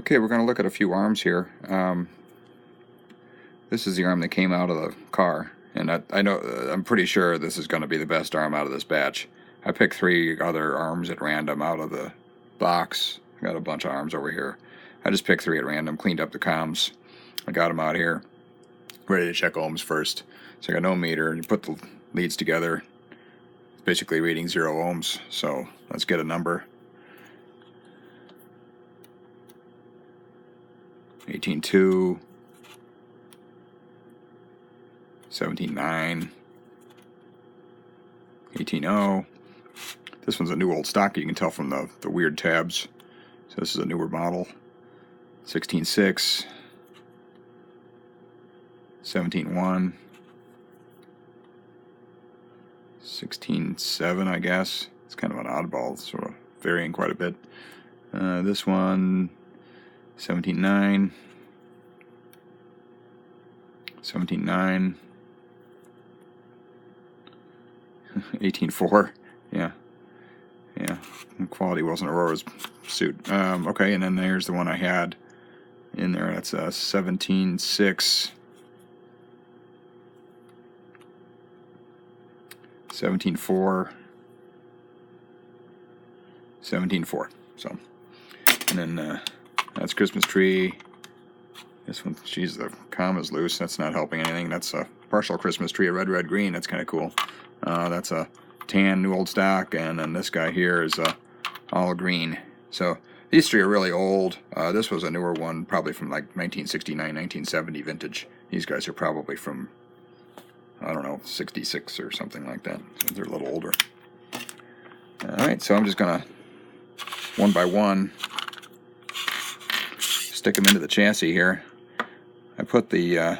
Okay, we're going to look at a few arms here. This is the arm that came out of the car, and I know I'm pretty sure this is going to be the best arm out of this batch. I picked 3 other arms at random out of the box. I got a bunch of arms over here. I just picked 3 at random, cleaned up the comms. I got them out here, ready to check ohms first. So I got an ohm meter, and you put the leads together. It's basically reading 0 ohms. So let's get a number. 18.2, 17.9, 18.0. This one's a new old stock. You can tell from the weird tabs. So this is a newer model. 16.6, 17.1, 16.7, I guess. It's kind of an oddball, sort of varying quite a bit. This one, 17.9, 17.9, 18.4. Yeah. The quality wasn't Aurora's suit. Okay, and then there's the one I had in there. That's a 17.6, 17.4, 17.4. So, and then that's Christmas tree. This one, geez, the comm is loose. That's not helping anything. That's a partial Christmas tree, a red, red, green. That's kind of cool. That's a tan, new old stock, and then this guy here is all green. So these 3 are really old. This was a newer one, probably from like 1969, 1970 vintage. These guys are probably from, I don't know, 66 or something like that. So they're a little older. Alright, so I'm just going to, one by one, stick them into the chassis here. I put the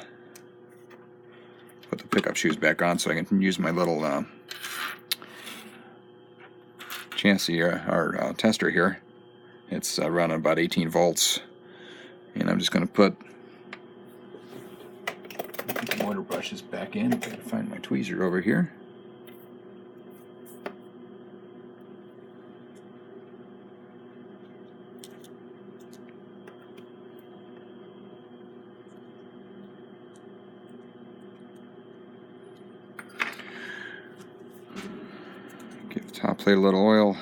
pickup shoes back on so I can use my little chassis or tester here. It's running about 18 volts, and I'm just going to put the motor brushes back in. I gotta find my tweezer over here. Give the top plate a little oil.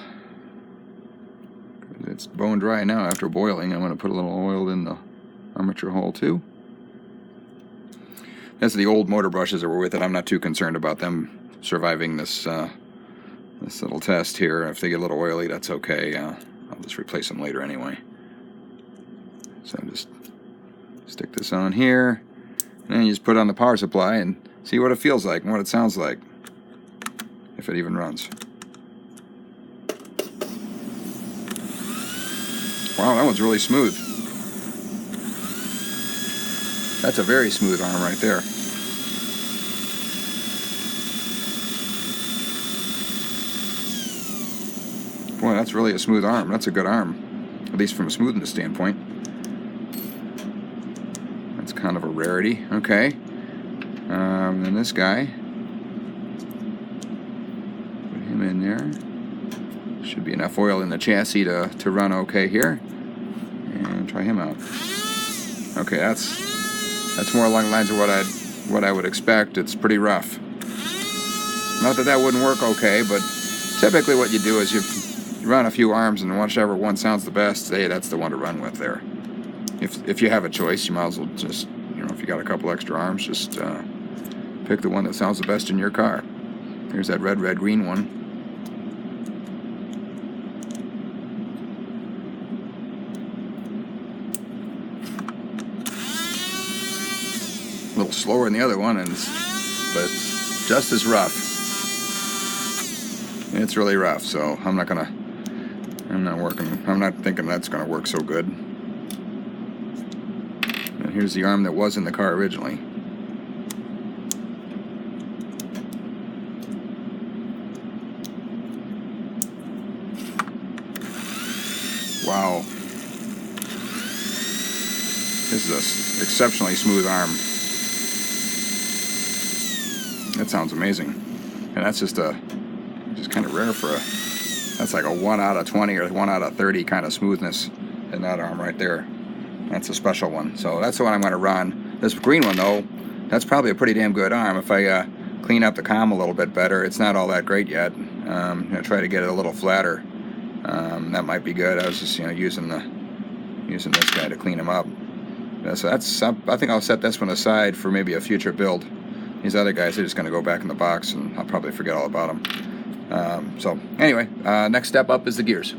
It's bone dry now after boiling. I'm going to put a little oil in the armature hole too. That's the old motor brushes that were with it. I'm not too concerned about them surviving this this little test here. If they get a little oily, that's okay. I'll just replace them later anyway. So just stick this on here, and then you just put it on the power supply and see what it feels like and what it sounds like, if it even runs. Wow, that one's really smooth. That's a very smooth arm right there. Boy, that's really a smooth arm. That's a good arm, at least from a smoothness standpoint. That's kind of a rarity. Okay. Then this guy. Put him in there. Should be enough oil in the chassis to run okay here. And try him out. Okay, that's more along the lines of what I would expect. It's pretty rough. Not that wouldn't work okay, but typically what you do is you run a few arms, and whichever one sounds the best, hey, that's the one to run with there. If you have a choice, you might as well just, if you got a couple extra arms, just pick the one that sounds the best in your car. Here's that red, red, green one. A little slower than the other one, but it's just as rough. It's really rough, so I'm not thinking that's gonna work so good. And here's the arm that was in the car originally. Wow. This is an exceptionally smooth arm. That sounds amazing. And that's just kind of rare for that's like a 1 out of 20 or 1 out of 30 kind of smoothness in that arm right there. That's a special one. So that's the one I'm going to run. This green one, though, that's probably a pretty damn good arm. If I clean up the comm a little bit better, it's not all that great yet. I'm going to try to get it a little flatter. That might be good. I was just using this guy to clean him up. So I think I'll set this one aside for maybe a future build. These other guys are just going to go back in the box, and I'll probably forget all about them. So anyway, next step up is the gears.